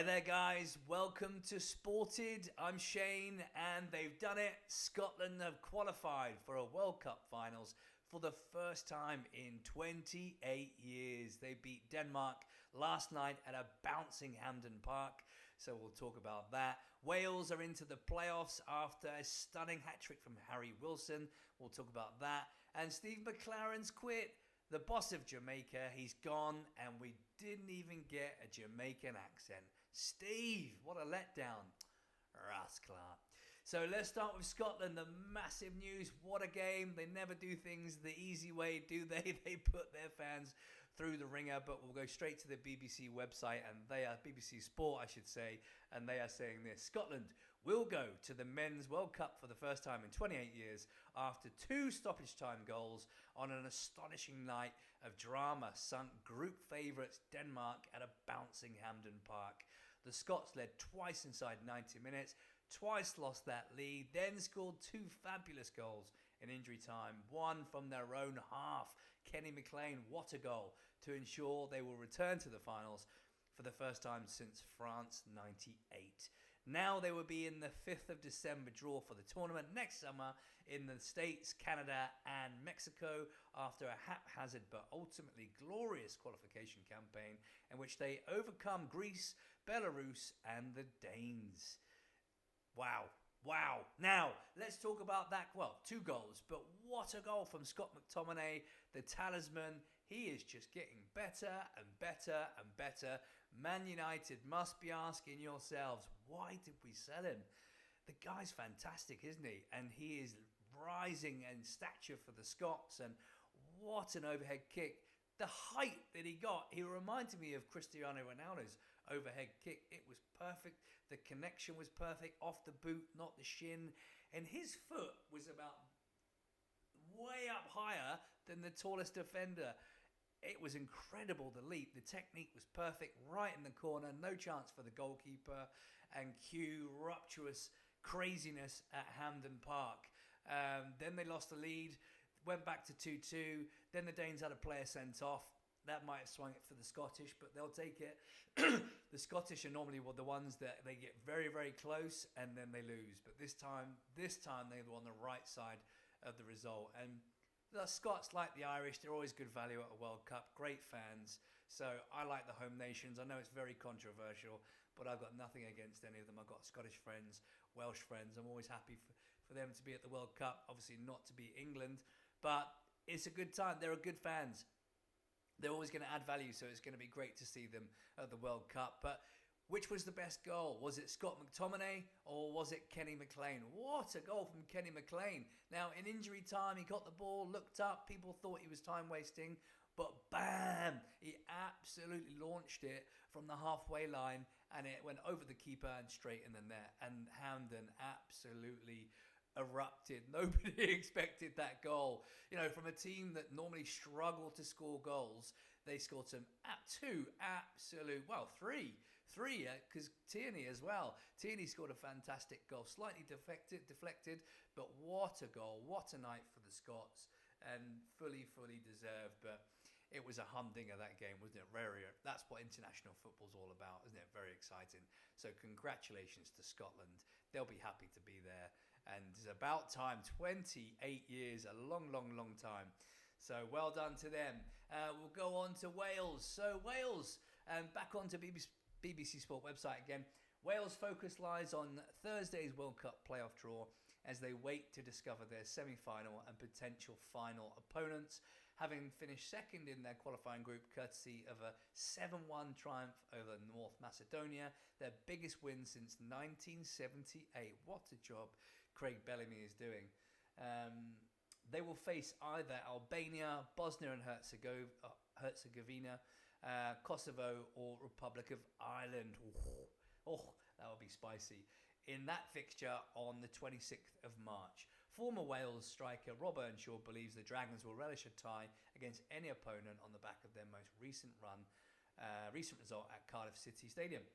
Hi there, guys. Welcome to Sported. I'm Shane, and they've done it. Scotland have qualified for a World Cup finals for the first time in 28 years. They beat Denmark last night at a bouncing Hampden Park, so we'll talk about that. Wales are into the playoffs after a stunning hat-trick from Harry Wilson. We'll talk about that. And Steve McLaren's quit. The boss of Jamaica, he's gone, and we didn't even get a Jamaican accent. Steve, what a letdown. Rascal. So let's start with Scotland. The massive news. What a game. They never do things the easy way, do they? They put their fans through the ringer, but we'll go straight to the BBC website, and they are BBC Sport, I should say, and they are saying this. Scotland will go to the Men's World Cup for the first time in 28 years after 2 stoppage time goals on an astonishing night of drama sunk group favourites Denmark at a bouncing Hampden Park. The Scots led twice inside 90 minutes, twice lost that lead, then scored 2 fabulous goals in injury time, one from their own half. Kenny McLean, what a goal, to ensure they will return to the finals for the first time since France 98. Now they will be in the 5th of December draw for the tournament next summer in the States, Canada and Mexico after a haphazard but ultimately glorious qualification campaign in which they overcome Greece, Belarus and the Danes. Wow. Now, let's talk about that. Well, 2 goals, but what a goal from Scott McTominay, the talisman. He is just getting better and better and better. Man United must be asking yourselves, why did we sell him? The guy's fantastic, isn't he? And he is rising in stature for the Scots. And what an overhead kick. The height that he got, he reminded me of Cristiano Ronaldo's overhead kick. It was perfect. The connection was perfect. Off the boot, not the shin. And his foot was about way up higher than the tallest defender. It was incredible, the leap. The technique was perfect, right in the corner. No chance for the goalkeeper. And cue rapturous craziness at Hampden Park. Then they lost the lead, went back to 2-2. Then the Danes had a player sent off. That might have swung it for the Scottish, but they'll take it. The Scottish are normally the ones that they get very, very close and then they lose. But this time they were on the right side of the result. And the Scots, like the Irish, they're always good value at a World Cup. Great fans. So I like the home nations. I know it's very controversial, but I've got nothing against any of them. I've got Scottish friends, Welsh friends. I'm always happy for them to be at the World Cup. Obviously not to be England, but it's a good time. They're good fans. They're always going to add value, so it's going to be great to see them at the World Cup. But which was the best goal? Was it Scott McTominay or was it Kenny McLean? What a goal from Kenny McLean. Now, in injury time, he got the ball, looked up. People thought he was time wasting. But bam! He absolutely launched it from the halfway line and it went over the keeper and straight in the net. And Hampden absolutely erupted. Nobody expected that goal. You know, from a team that normally struggle to score goals, they scored three, because Tierney as well. Tierney scored a fantastic goal, slightly deflected, but what a goal, what a night for the Scots, and fully deserved. But it was a humdinger, that game, wasn't it? That's what international football's all about, isn't it? Very exciting. So congratulations to Scotland. They'll be happy to be there. And it's about time. 28 years, a long time. So well done to them. We'll go on to Wales. So Wales, back onto BBC Sport website again. Wales' focus lies on Thursday's World Cup playoff draw as they wait to discover their semi-final and potential final opponents, having finished second in their qualifying group courtesy of a 7-1 triumph over North Macedonia, their biggest win since 1978. What a job Craig Bellamy is doing. They will face either Albania, Bosnia and Herzegovina, Kosovo or Republic of Ireland. Oh, that would be spicy. In that fixture on the 26th of March. Former Wales striker Rob Earnshaw believes the Dragons will relish a tie against any opponent on the back of their most recent result at Cardiff City Stadium.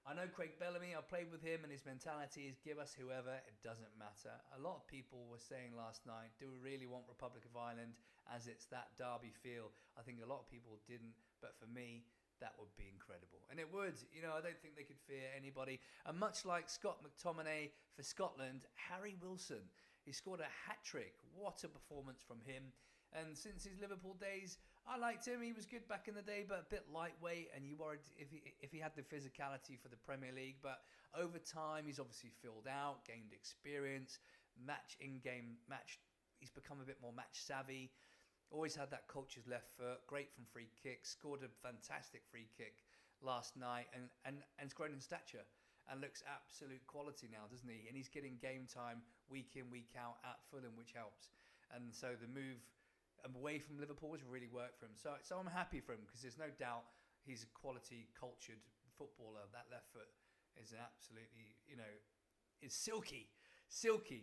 I know Craig Bellamy, I played with him, and his mentality is give us whoever, it doesn't matter. A lot of people were saying last night, do we really want Republic of Ireland as it's that derby feel? I think a lot of people didn't, but for me, that would be incredible. And it would. I don't think they could fear anybody. And much like Scott McTominay for Scotland, Harry Wilson, he scored a hat-trick. What a performance from him. And since his Liverpool days, I liked him. He was good back in the day, but a bit lightweight. And you worried if he had the physicality for the Premier League. But over time, he's obviously filled out, gained experience, he's become a bit more match savvy. Always had that culture's left foot, great from free kicks, scored a fantastic free kick last night, and has grown in stature and looks absolute quality now, doesn't he? And he's getting game time week in, week out at Fulham, which helps. And so the move away from Liverpool has really worked for him. So I'm happy for him, because there's no doubt he's a quality, cultured footballer. That left foot is absolutely, is silky.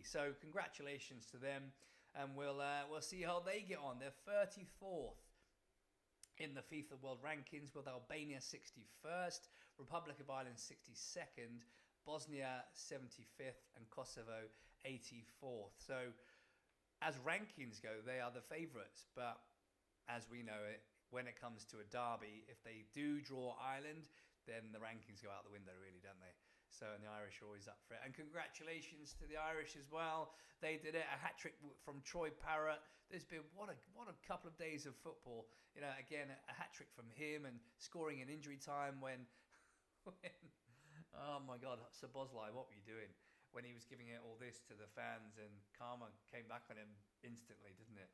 So congratulations to them. And we'll see how they get on. They're 34th in the FIFA World Rankings, with Albania 61st, Republic of Ireland 62nd, Bosnia 75th, and Kosovo 84th. So as rankings go, they are the favourites. But as we know it, when it comes to a derby, if they do draw Ireland, then the rankings go out the window, really, don't they? So, and the Irish are always up for it. And congratulations to the Irish as well. They did it. A hat-trick from Troy Parrott. There's been what a couple of days of football. Again, a hat-trick from him, and scoring in injury time when oh my God, Szoboszlai, what were you doing? When he was giving it all this to the fans, and karma came back on him instantly, didn't it?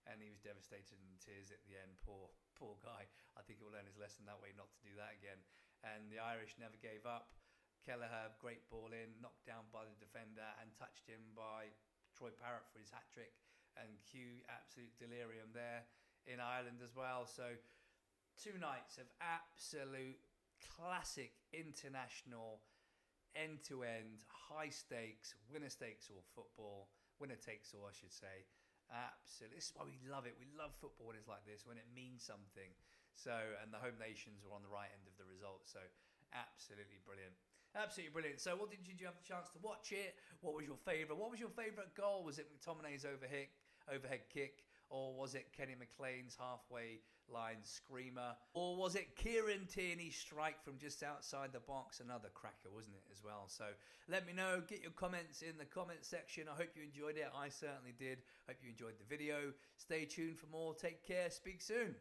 And he was devastated in tears at the end. Poor guy. I think he'll learn his lesson that way, not to do that again. And the Irish never gave up. Kelleher, great ball in, knocked down by the defender, and touched in by Troy Parrott for his hat-trick. And Q, absolute delirium there in Ireland as well. So 2 nights of absolute classic international end-to-end, high stakes, winner takes all football. Winner takes all, I should say. Absolutely. This is why we love it. We love football when it's like this, when it means something. So, and the home nations were on the right end of the results. So absolutely brilliant. Absolutely brilliant. So did you have the chance to watch it? What was your favourite? What was your favourite goal? Was it McTominay's overhead kick? Or was it Kenny McLean's halfway line screamer? Or was it Kieran Tierney's strike from just outside the box? Another cracker, wasn't it, as well? So let me know. Get your comments in the comment section. I hope you enjoyed it. I certainly did. Hope you enjoyed the video. Stay tuned for more. Take care. Speak soon.